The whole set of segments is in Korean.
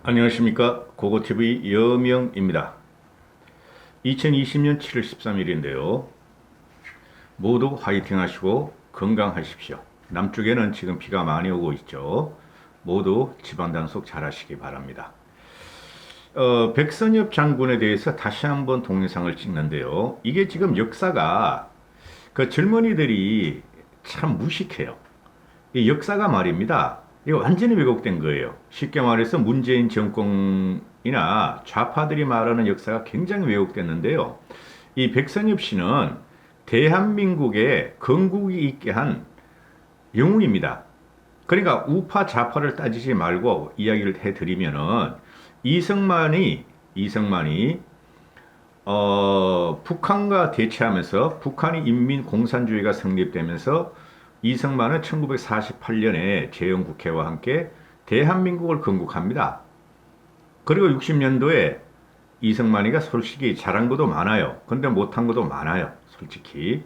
안녕하십니까. 고고TV 여명입니다. 2020년 7월 13일인데요. 모두 화이팅 하시고 건강하십시오. 남쪽에는 지금 비가 많이 오고 있죠. 모두 집안단속 잘 하시기 바랍니다. 백선엽 장군에 대해서 다시 한번 동영상을 찍는데요. 이게 지금 역사가 그 젊은이들이 참 무식해요. 이 역사가 말입니다. 이거 완전히 왜곡된 거예요. 쉽게 말해서 문재인 정권이나 좌파들이 말하는 역사가 굉장히 왜곡됐는데요. 이 백선엽 씨는 대한민국에 건국이 있게 한 영웅입니다. 그러니까 우파 좌파를 따지지 말고 이야기를 해드리면은 이승만이 북한과 대치하면서 북한이 인민공산주의가 성립되면서 이승만은 1948년에 재헌국회와 함께 대한민국을 건국합니다. 그리고 60년도에 이승만이가 솔직히 잘한 것도 많아요. 근데 못한 것도 많아요. 솔직히.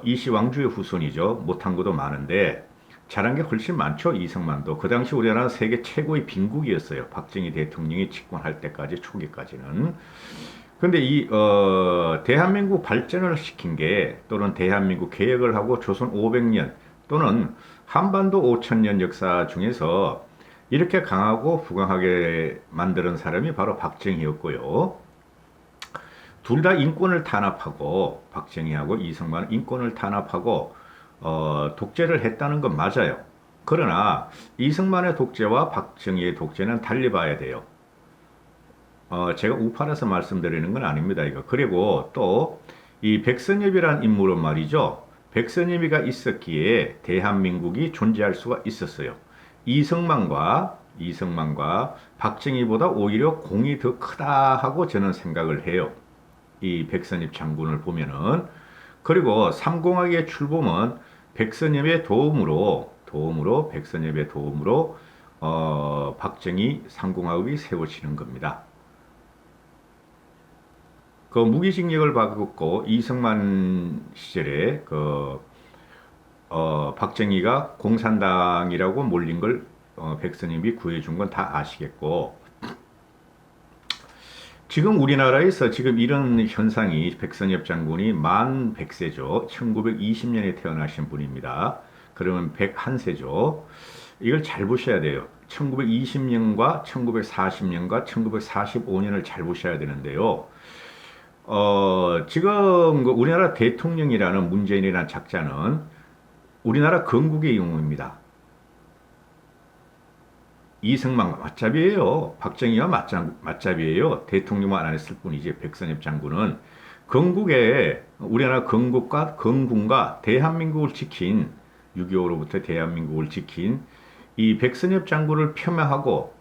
이시왕주의 후손이죠. 못한 것도 많은데 잘한 게 훨씬 많죠. 이승만도. 그 당시 우리나라는 세계 최고의 빈국이었어요. 박정희 대통령이 집권할 때까지 초기까지는. 근데 대한민국 발전을 시킨 게 또는 대한민국 개혁을 하고 조선 500년 또는 한반도 5000년 역사 중에서 이렇게 강하고 부강하게 만드는 사람이 바로 박정희였고요. 둘 다 인권을 탄압하고 박정희하고 이승만은 인권을 탄압하고 독재를 했다는 건 맞아요. 그러나 이승만의 독재와 박정희의 독재는 달리 봐야 돼요. 제가 우파라서 말씀드리는 건 아닙니다. 이거. 그리고 또 이 백선엽이란 인물은 말이죠. 백선엽이가 있었기에 대한민국이 존재할 수가 있었어요. 이승만과 박정희보다 오히려 공이 더 크다 하고 저는 생각을 해요. 이 백선엽 장군을 보면은. 그리고 삼공학의 출범은 백선엽의 도움으로 박정희 삼공학이 세워지는 겁니다. 그 무기징역을 받고 이승만 시절에 박정희가 공산당이라고 몰린 걸 백선엽이 구해준 건 다 아시겠고, 지금 우리나라에서 지금 이런 현상이 백선엽 장군이 만 100세죠. 1920년에 태어나신 분입니다. 그러면 101세죠. 이걸 잘 보셔야 돼요. 1920년과 1940년과 1945년을 잘 보셔야 되는데요. 지금 우리나라 대통령이라는 문재인이라는 작자는 우리나라 건국의 영웅입니다. 이승만과 맞잡이에요. 박정희와 맞잡이에요. 대통령만 안 했을 뿐이지. 백선엽 장군은 우리나라 건국과 대한민국을 지킨 6.25로부터 대한민국을 지킨 이 백선엽 장군을 폄하하고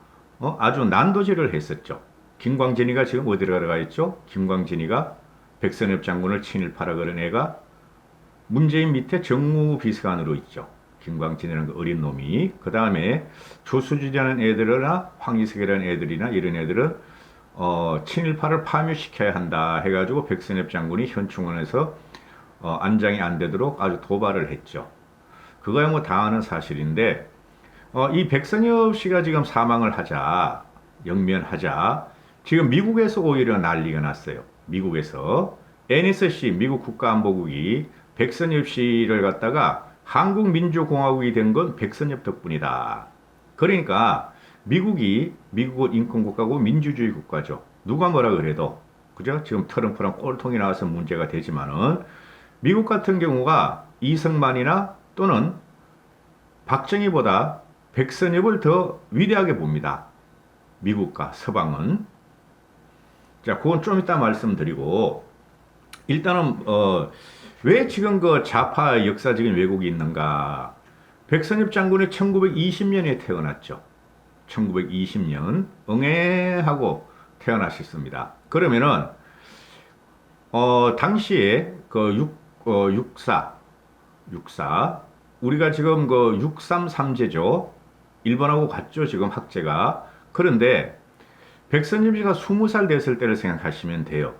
아주 난도질을 했었죠. 김광진이가 지금 어디로 가가 있죠? 김광진이가 백선엽 장군을 친일파라 그런 애가 문재인 밑에 정무비서관으로 있죠. 김광진이라는 그 어린 놈이. 그 다음에 조수주라는 애들이나 황희석이라는 애들이나 이런 애들은 친일파를 파묘시켜야 한다 해가지고 백선엽 장군이 현충원에서 안장이 안 되도록 아주 도발을 했죠. 그거야 뭐 다 아는 사실인데 이 백선엽 씨가 지금 영면하자 지금 미국에서 오히려 난리가 났어요. 미국에서 NSC 미국 국가안보국이 백선엽 씨를 갖다가 한국민주공화국이 된 건 백선엽 덕분이다. 그러니까 미국은 인권국가고 민주주의 국가죠. 누가 뭐라 그래도 그죠? 지금 트럼프랑 꼴통이 나와서 문제가 되지만은 미국 같은 경우가 이승만이나 또는 박정희보다 백선엽을 더 위대하게 봅니다. 미국과 서방은. 자, 그건 좀 이따 말씀드리고 일단은 왜 지금 그 좌파 역사적인 왜곡이 있는가? 백선엽 장군이 1920년에 태어났죠. 1920년 응애하고 태어나셨습니다. 그러면은 당시에 육사 우리가 지금 633제죠. 일본하고 같죠. 지금 학제가. 그런데 백선엽 씨가 20살 됐을 때를 생각하시면 돼요.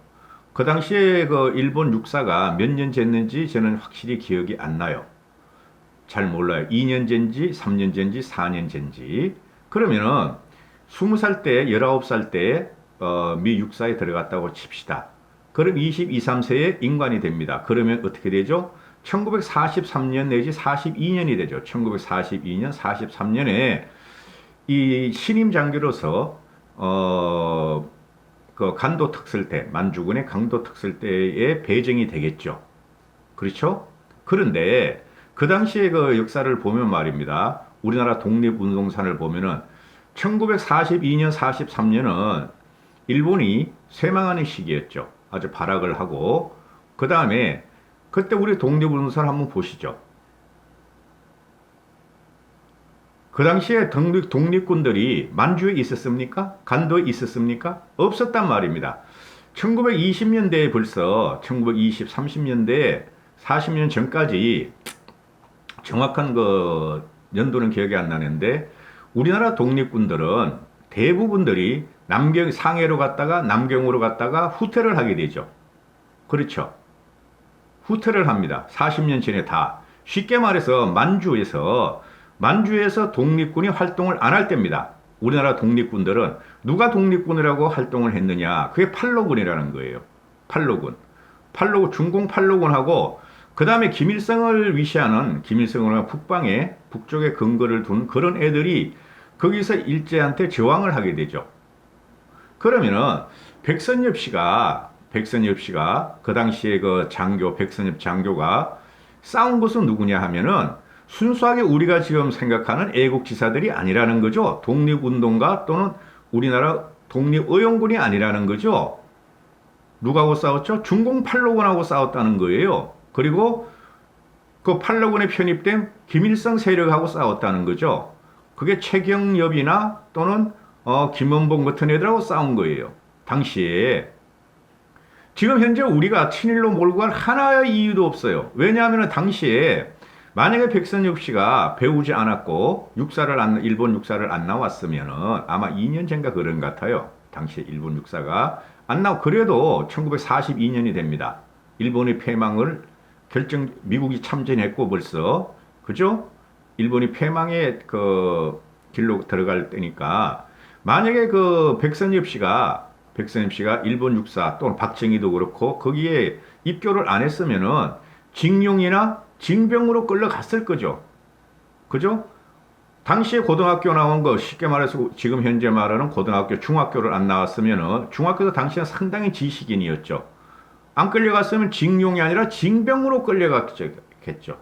그 당시에 일본 육사가 몇 년 됐는지 저는 확실히 기억이 안 나요. 잘 몰라요. 2년 전지, 3년 전지, 4년 전지. 그러면은 20살 때, 19살 때, 미 육사에 들어갔다고 칩시다. 그럼 22, 3세에 인관이 됩니다. 그러면 어떻게 되죠? 1943년 내지 42년이 되죠. 1942년, 43년에 이 신임 장교로서 그 간도 특설대, 만주군의 강도 특설대에 배정이 되겠죠. 그렇죠? 그런데 그 당시에 그 역사를 보면 말입니다. 우리나라 독립운동산을 보면은 1942년, 43년은 일본이 쇠망하는 시기였죠. 아주 발악을 하고 그 다음에 그때 우리 독립운동사를 한번 보시죠. 그 당시에 독립군들이 만주에 있었습니까? 간도에 있었습니까? 없었단 말입니다. 1920년대에 벌써 1920, 30년대, 40년 전까지 정확한 그 연도는 기억이 안 나는데 우리나라 독립군들은 대부분들이 남경 상해로 갔다가 남경으로 갔다가 후퇴를 하게 되죠. 그렇죠. 후퇴를 합니다. 40년 전에 다. 쉽게 말해서 만주에서 독립군이 활동을 안 할 때입니다. 우리나라 독립군들은 누가 독립군이라고 활동을 했느냐? 그게 팔로군이라는 거예요. 팔로군. 중공 팔로군하고 그 다음에 김일성을 위시하는 김일성을 북방에 북쪽에 근거를 둔 그런 애들이 거기서 일제한테 저항을 하게 되죠. 그러면은 백선엽 씨가 그 당시에 그 백선엽 장교가 싸운 것은 누구냐 하면은 순수하게 우리가 지금 생각하는 애국지사들이 아니라는 거죠. 독립운동가 또는 우리나라 독립의용군이 아니라는 거죠. 누구하고 싸웠죠? 중공 팔로군하고 싸웠다는 거예요. 그리고 그 팔로군에 편입된 김일성 세력하고 싸웠다는 거죠. 그게 최경엽이나 또는 김원봉 같은 애들하고 싸운 거예요. 당시에. 지금 현재 우리가 친일로 몰고 갈 하나의 이유도 없어요. 왜냐하면 당시에 만약에 백선엽 씨가 배우지 않았고 일본 육사를 안 나왔으면은 아마 2년 전가 그런 것 같아요. 당시에 일본 육사가 안 나오 그래도 1942년이 됩니다. 일본의 패망을 미국이 참전했고 벌써 그죠? 일본이 패망의 그 길로 들어갈 때니까 만약에 그 백선엽 씨가 일본 육사 또는 박정희도 그렇고 거기에 입교를 안 했으면은 징용이나 징병으로 끌려갔을 거죠. 그죠? 당시에 고등학교 나온 거 쉽게 말해서 지금 현재 말하는 고등학교, 중학교를 안 나왔으면은 중학교도 당시에 상당히 지식인이었죠. 안 끌려갔으면 징용이 아니라 징병으로 끌려갔겠죠.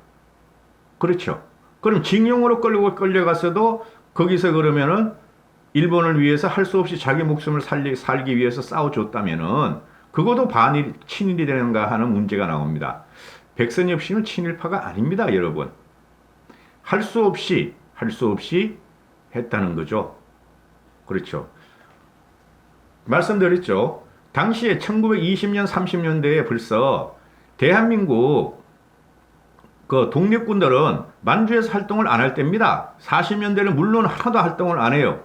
그렇죠. 그럼 징용으로 끌려갔어도 거기서 그러면은 일본을 위해서 할 수 없이 자기 목숨을 살기 위해서 싸워줬다면은 그것도 반일, 친일이 되는가 하는 문제가 나옵니다. 백선엽 씨는 친일파가 아닙니다, 여러분. 할 수 없이 했다는 거죠. 그렇죠. 말씀드렸죠. 당시에 1920년, 30년대에 벌써 대한민국 그 독립군들은 만주에서 활동을 안 할 때입니다. 40년대는 물론 하나도 활동을 안 해요.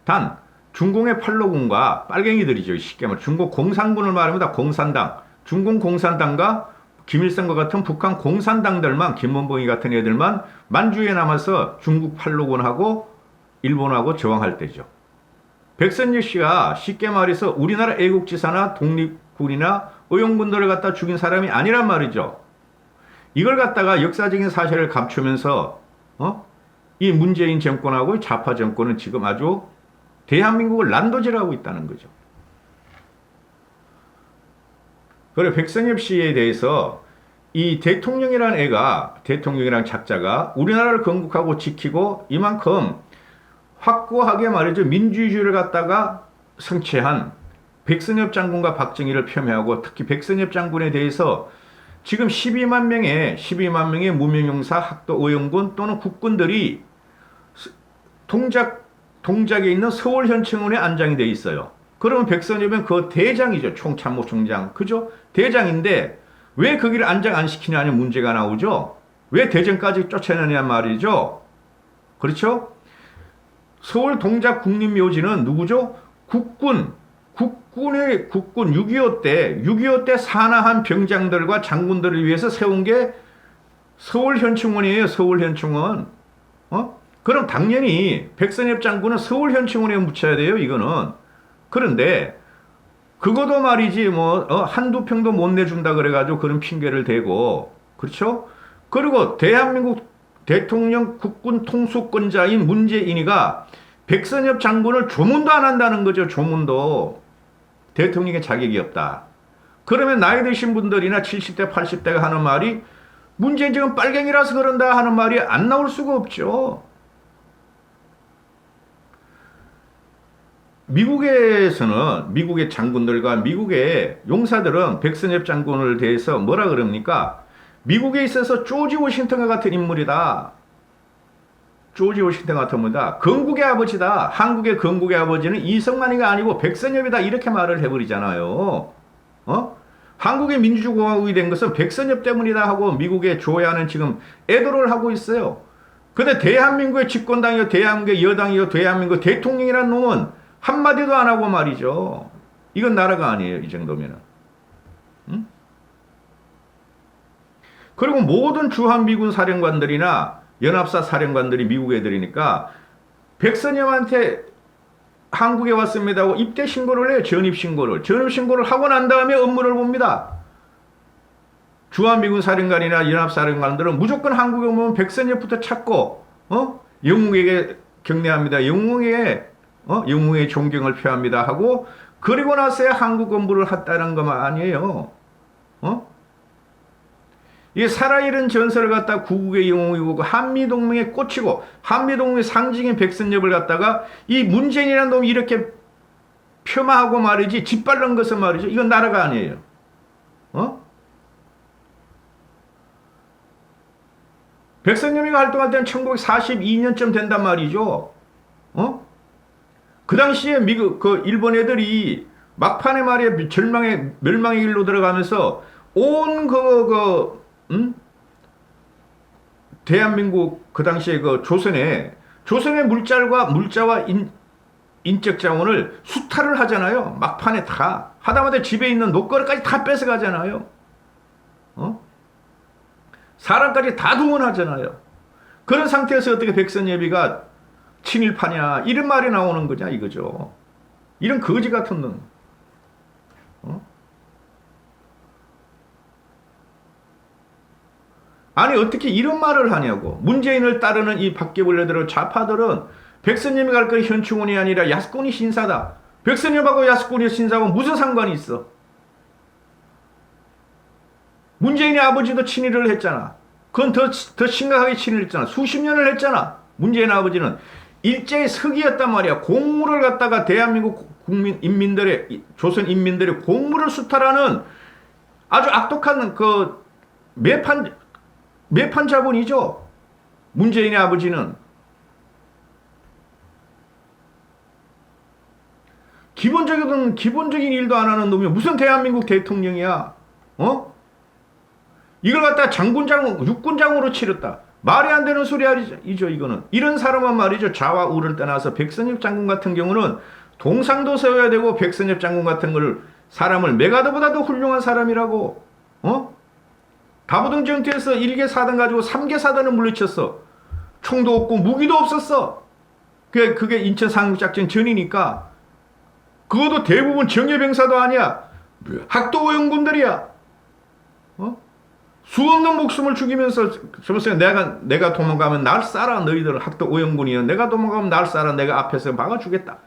단 중공의 팔로군과 빨갱이들이죠. 쉽게 말해 중공 공산군을 말합니다. 공산당. 중공 공산당과 김일성과 같은 북한 공산당들만 김원봉이 같은 애들만 만주에 남아서 중국 팔로군하고 일본하고 저항할 때죠. 백선엽 씨가 쉽게 말해서 우리나라 애국지사나 독립군이나 의용군들을 갖다 죽인 사람이 아니란 말이죠. 이걸 갖다가 역사적인 사실을 감추면서 이 문재인 정권하고 좌파 정권은 지금 아주 대한민국을 난도질하고 있다는 거죠. 그리고 백선엽 씨에 대해서 이 대통령이라는 작자가 우리나라를 건국하고 지키고 이만큼 확고하게 말이죠. 민주주의를 갖다가 성취한 백선엽 장군과 박정희를 폄훼하고 특히 백선엽 장군에 대해서 지금 12만 명의 무명용사 학도 의용군 또는 국군들이 동작에 있는 서울현충원에 안장이 돼 있어요. 그러면 백선엽은 그 대장이죠. 총참모총장. 그죠? 대장인데 왜 거기를 안장 안 시키냐는 문제가 나오죠. 왜 대전까지 쫓아내냐 말이죠. 그렇죠? 서울 동작 국립묘지는 누구죠? 국군 6.25 때 산화한 병장들과 장군들을 위해서 세운 게 서울현충원이에요. 서울현충원. 그럼 당연히 백선엽 장군은 서울 현충원에 묻혀야 돼요, 이거는. 그런데 그것도 말이지 뭐 한두 평도 못 내준다 그래가지고 그런 핑계를 대고 그렇죠? 그리고 대한민국 대통령 국군 통수권자인 문재인이가 백선엽 장군을 조문도 안 한다는 거죠. 조문도. 대통령의 자격이 없다. 그러면 나이 드신 분들이나 70대 80대가 하는 말이 문재인 지금 빨갱이라서 그런다 하는 말이 안 나올 수가 없죠. 미국에서는 미국의 장군들과 미국의 용사들은 백선엽 장군을 대해서 뭐라 그럽니까? 미국에 있어서 조지 워싱턴과 같은 인물이다. 조지 워싱턴 같은 인물이다. 건국의 아버지다. 한국의 건국의 아버지는 이승만이가 아니고 백선엽이다. 이렇게 말을 해버리잖아요. 한국의 민주주의공화국이 된 것은 백선엽 때문이다 하고 미국의 조야는 지금 애도를 하고 있어요. 근데 대한민국의 집권당이요, 대한민국의 여당이요, 대한민국 대통령이라는 놈은 한마디도 안 하고 말이죠. 이건 나라가 아니에요, 이 정도면은. 응? 그리고 모든 주한미군 사령관들이나 연합사 사령관들이 미국 애들이니까 백선엽한테 한국에 왔습니다 하고 입대 신고를 해요. 전입신고를. 전입신고를 하고 난 다음에 업무를 봅니다. 주한미군 사령관이나 연합사령관들은 무조건 한국에 오면 백선엽부터 찾고 영웅에게 경례합니다. 영웅의 존경을 표합니다 하고 그리고 나서야 한국 업무를 했다는 것만 아니에요. 이게 살아있는 전설을 갖다 구국의 영웅이고 한미동맹에 꽂히고 한미동맹의 상징인 백선엽을 갖다가 이 문재인이라는 놈이 이렇게 폄하하고 말이지 짓밟는 것은 말이죠. 이건 나라가 아니에요. 백선엽이가 활동할 때는 1942년쯤 된단 말이죠. 그 당시에 미국, 일본 애들이 막판에 말이야 멸망의 길로 들어가면서 온 대한민국 그 당시에 조선의 물자와 인적 자원을 수탈을 하잖아요. 막판에 다 하다못해 집에 있는 녹거리까지 다 뺏어가잖아요. 사람까지 다 동원하잖아요. 그런 상태에서 어떻게 백선엽이가 친일파냐 이런 말이 나오는 거냐 이거죠. 이런 거지 같은 놈. 아니 어떻게 이런 말을 하냐고. 문재인을 따르는 이 박계벌레들은 좌파들은 백선엽이 갈 건 현충원이 아니라 야스쿠니 신사다. 백선엽하고 야스쿠니 신사하고 무슨 상관이 있어. 문재인의 아버지도 친일을 했잖아. 그건 더 심각하게 친일을 했잖아. 수십 년을 했잖아. 문재인 아버지는 일제의 석이었단 말이야. 공물을 갖다가 대한민국 조선 인민들의 공물을 수탈하는 아주 악독한 매판 자본이죠. 문재인의 아버지는. 기본적인 일도 안 하는 놈이 무슨 대한민국 대통령이야. 이걸 갖다 육군장으로 치렀다. 말이 안 되는 소리이죠, 이거는. 이런 사람은 말이죠. 좌와 우를 떠나서 백선엽 장군 같은 경우는 동상도 세워야 되고 백선엽 장군 같은 사람을 메가더보다도 훌륭한 사람이라고. 다부동 전투에서 1개 사단 가지고 3개 사단을 물리쳤어. 총도 없고 무기도 없었어. 그게 인천 상륙작전 전이니까. 그것도 대부분 정예병사도 아니야. 학도 오용군들이야. 수없는 목숨을 죽이면서 내가 도망가면 날 쏴라. 너희들은 학도 오용군이야. 내가 도망가면 날 쏴라. 내가 앞에서 막아주겠다.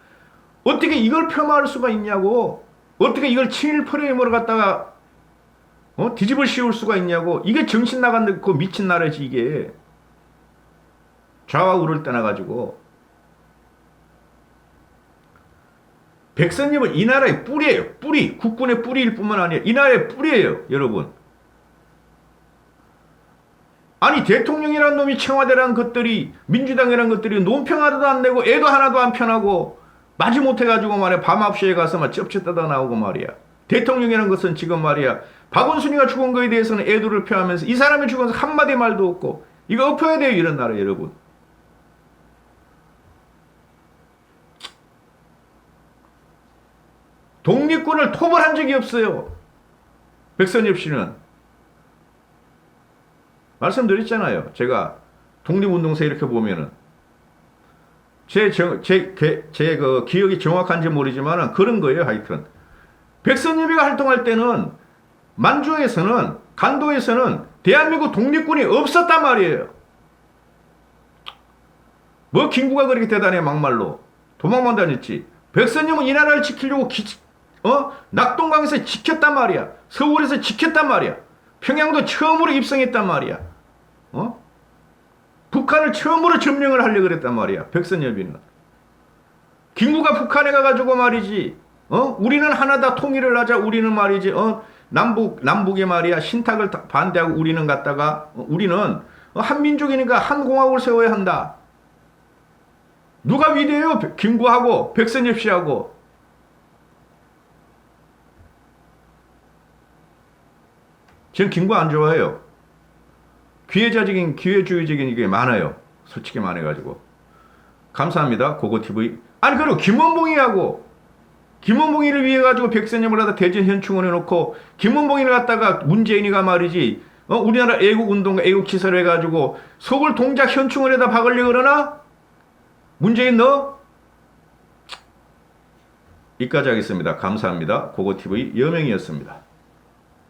어떻게 이걸 폄하할 수가 있냐고. 어떻게 이걸 친일 프레임으로 갖다가 뒤집어 씌울 수가 있냐고. 이게 정신 나간 그 미친 나라지 이게. 좌와 우를 떠나가지고. 백선엽은 이 나라의 뿌리예요. 뿌리. 국군의 뿌리일 뿐만 아니라 이 나라의 뿌리예요. 여러분. 아니 대통령이라는 놈이 청와대라는 것들이 민주당이라는 것들이 논평 하나도 안 내고 애도 하나도 안 편하고 마지못해가지고 말이야 밤 9시에 가서 막 쩝쩝 떠다 나오고 말이야. 대통령이라는 것은 지금 말이야 박원순이가 죽은 거에 대해서는 애도를 표하면서 이 사람이 죽어서 한마디 말도 없고 이거 엎어야 돼요. 이런 나라 여러분. 독립군을 토벌한 적이 없어요. 백선엽 씨는. 말씀드렸잖아요. 제가 독립운동사 이렇게 보면은 제 기억이 정확한지 모르지만 그런 거예요, 하여튼. 백선엽이가 활동할 때는 만주에서는, 간도에서는 대한민국 독립군이 없었단 말이에요. 뭐 김구가 그렇게 대단해, 막말로. 도망만 다녔지. 백선엽은 이 나라를 지키려고 낙동강에서 지켰단 말이야. 서울에서 지켰단 말이야. 평양도 처음으로 입성했단 말이야. 북한을 처음으로 점령을 하려고 그랬단 말이야. 백선엽이는. 김구가 북한에 가가지고 말이지. 우리는 하나다, 통일을 하자. 우리는 말이지. 남북에 말이야. 신탁을 반대하고 우리는 갔다가 우리는 한민족이니까 한공화국을 세워야 한다. 누가 위대해요? 김구하고 백선엽 씨하고. 저는 김구 안 좋아해요. 기회주의적인 게 많아요. 솔직히 말해가지고. 감사합니다. 고고TV. 아니, 그리고 김원봉이를 위해 가지고 백선엽을 하다 대전 현충원 해놓고, 김원봉이를 갖다가 문재인이가 말이지, 우리나라 애국운동가, 애국시설 해가지고, 서울 동작 현충원에다 박으려고 그러나? 문재인 너? 여기까지 하겠습니다. 감사합니다. 고고TV 여명이었습니다.